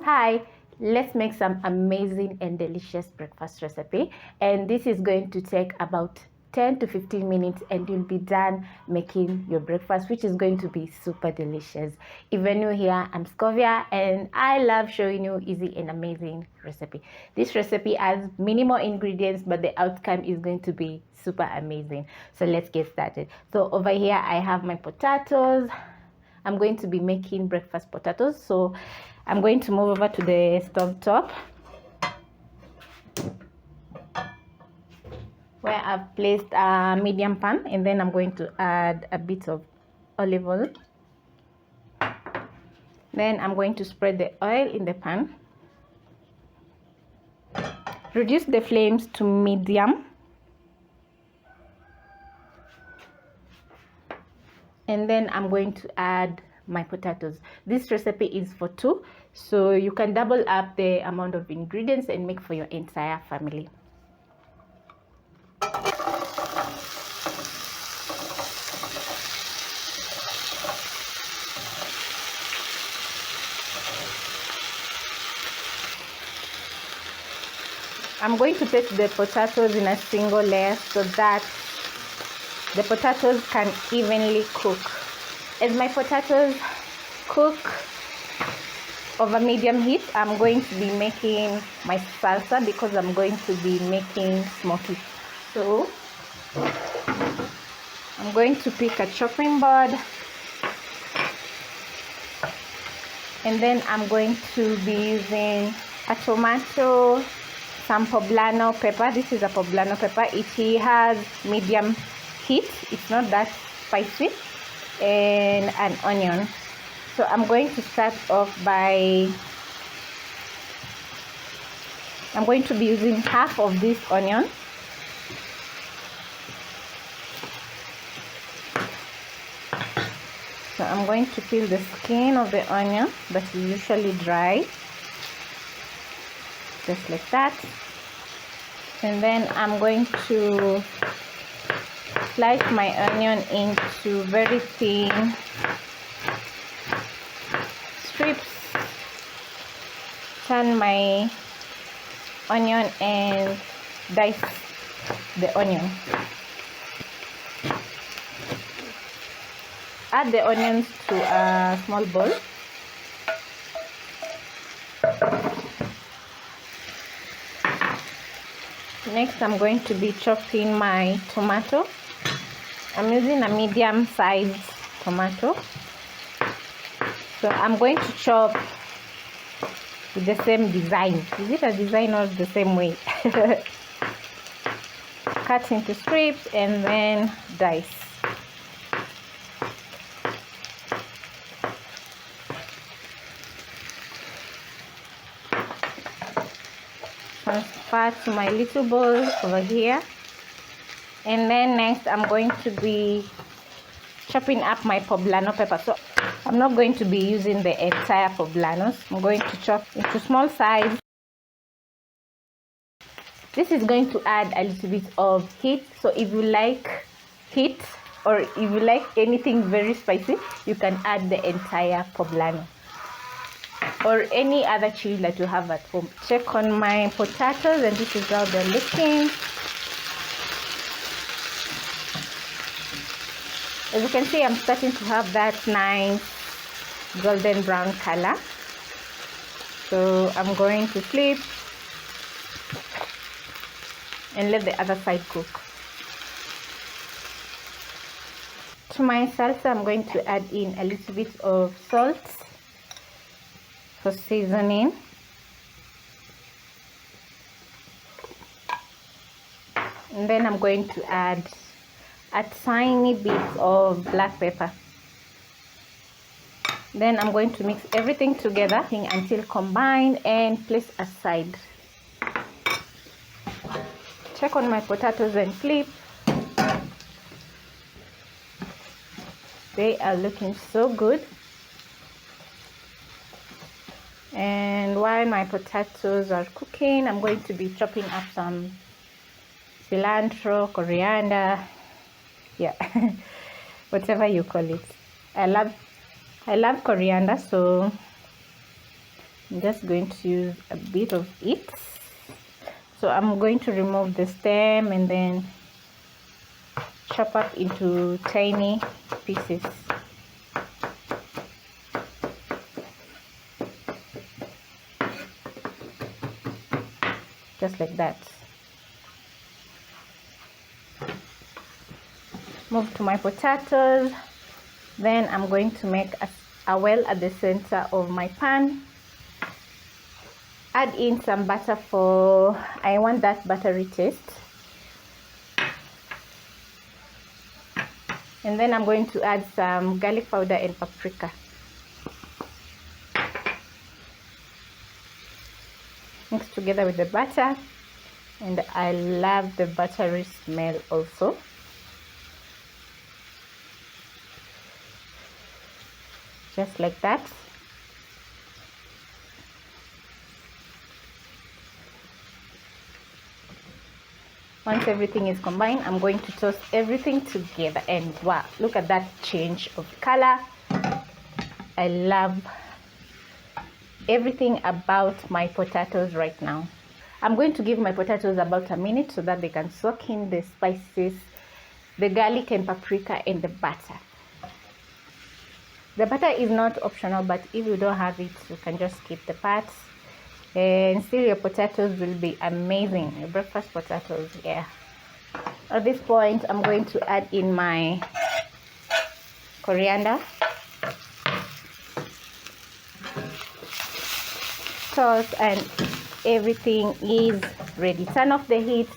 Hi, let's make some amazing and delicious breakfast recipe, and this is going to take about 10 to 15 minutes and you'll be done making your breakfast, which is going to be super delicious. If you're new here, I'm Scovia and I love showing you easy and amazing recipe. This recipe has minimal ingredients, but the outcome is going to be super amazing. So let's get started. So over here I have my potatoes. I'm going to be making breakfast potatoes, so I'm going to move over to the stove top where I've placed a medium pan, and then I'm going to add a bit of olive oil. Then I'm going to spread the oil in the pan. Reduce the flames to medium. And then I'm going to add my potatoes. This recipe is for two, so you can double up the amount of ingredients and make for your entire family. I'm going to place the potatoes in a single layer so that the potatoes can evenly cook. As my potatoes cook over medium heat, I'm going to be making my salsa because I'm going to be making smokies. So I'm going to pick a chopping board, and then I'm going to be using a tomato, some poblano pepper. This is a poblano pepper. It has medium heat, it's not that spicy, and an onion. So I'm going to start off by, I'm going to be using half of this onion. So I'm going to peel the skin of the onion that is usually dry, just like that. And then I'm going to slice my onion into very thin strips. Turn my onion and dice the onion. Add the onions to a small bowl. Next, I'm going to be chopping my tomato. I'm using a medium-sized tomato. So I'm going to chop with the same design. Is it a design or the same way? Cut into strips and then dice. Transfer to my little bowl over here. And then next I'm going to be chopping up my poblano pepper. So I'm not going to be using the entire poblanos. I'm going to chop into small size. This is going to add a little bit of heat. So if you like heat or if you like anything very spicy, you can add the entire poblano or any other chili that you have at home. Check on my potatoes, and this is how they're looking. As you can see, I'm starting to have that nice golden brown color. So I'm going to flip and let the other side cook. To my salsa, I'm going to add in a little bit of salt for seasoning. And then I'm going to add a tiny bit of black pepper. Then I'm going to mix everything together until combined and place aside. Check on my potatoes and flip. They are looking so good. And while my potatoes are cooking, I'm going to be chopping up some cilantro, coriander, yeah, whatever you call it. I love coriander, so I'm just going to use a bit of it. So I'm going to remove the stem and then chop up into tiny pieces. Just like that. Move to my potatoes. Then I'm going to make a well at the center of my pan. Add in some butter for, I want that buttery taste. And then I'm going to add some garlic powder and paprika. Mix together with the butter, and I love the buttery smell also. Just like that. Once everything is combined, I'm going to toss everything together, and wow, look at that change of color. I love everything about my potatoes right now. I'm going to give my potatoes about a minute so that they can soak in the spices, the garlic and paprika, and the butter. The butter is not optional, but if you don't have it, you can just skip the parts. And still your potatoes will be amazing. Your breakfast potatoes, yeah. At this point, I'm going to add in my coriander. Toss, and everything is ready. Turn off the heat,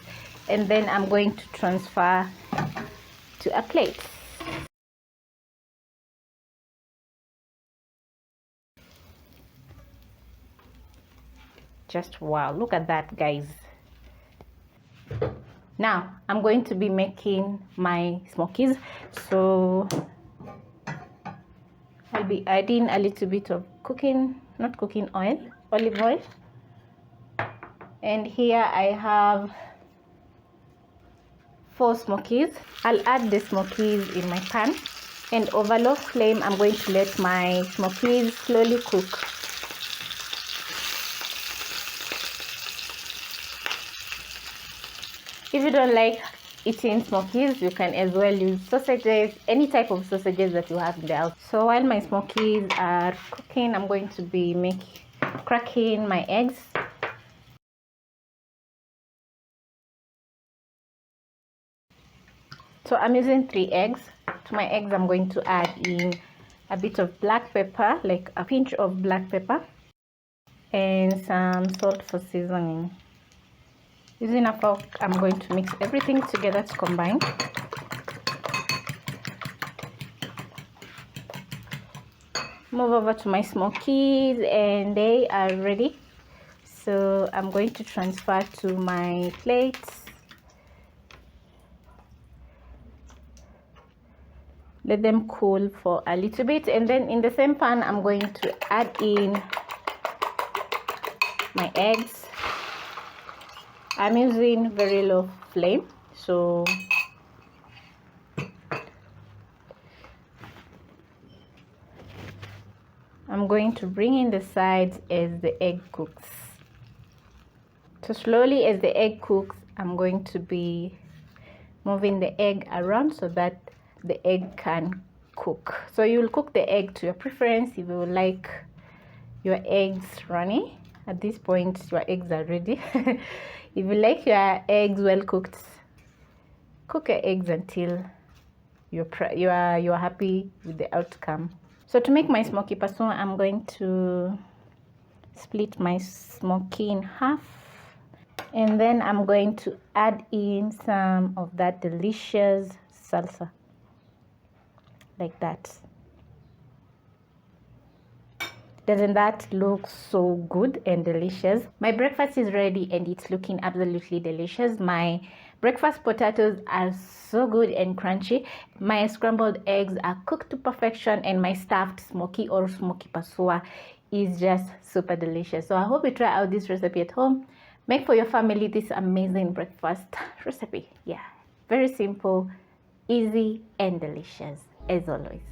and then I'm going to transfer to a plate. Just wow, look at that, guys. Now I'm going to be making my smokies, so I'll be adding a little bit of olive oil, and here I have 4 smokies. I'll add the smokies in my pan, and over low flame I'm going to let my smokies slowly cook. If you don't like eating smokies, you can as well use sausages, any type of sausages that you have in the house. So while my smokies are cooking, I'm going to be cracking my eggs. So I'm using 3 eggs. To my eggs, I'm going to add in a bit of black pepper, like a pinch of black pepper, and some salt for seasoning. Using a fork, I'm going to mix everything together to combine. Move over to my smokies, and they are ready. So I'm going to transfer to my plates. Let them cool for a little bit, and then in the same pan, I'm going to add in my eggs. I'm using very low flame, so I'm going to bring in the sides as the egg cooks. So slowly as the egg cooks, I'm going to be moving the egg around so that the egg can cook. So you'll cook the egg to your preference. If you like your eggs runny, at this point your eggs are ready. If you like your eggs well cooked, cook your eggs until you're happy with the outcome. So to make my Smokie Pasua, I'm going to split my smokie in half, and then I'm going to add in some of that delicious salsa, like that. Doesn't that look so good and delicious? My breakfast is ready, and it's looking absolutely delicious. My breakfast potatoes are so good and crunchy. My scrambled eggs are cooked to perfection, and my stuffed smokie or Smokie Pasua is just super delicious. So I hope you try out this recipe at home. Make for your family this amazing breakfast recipe. Yeah, very simple, easy, and delicious as always.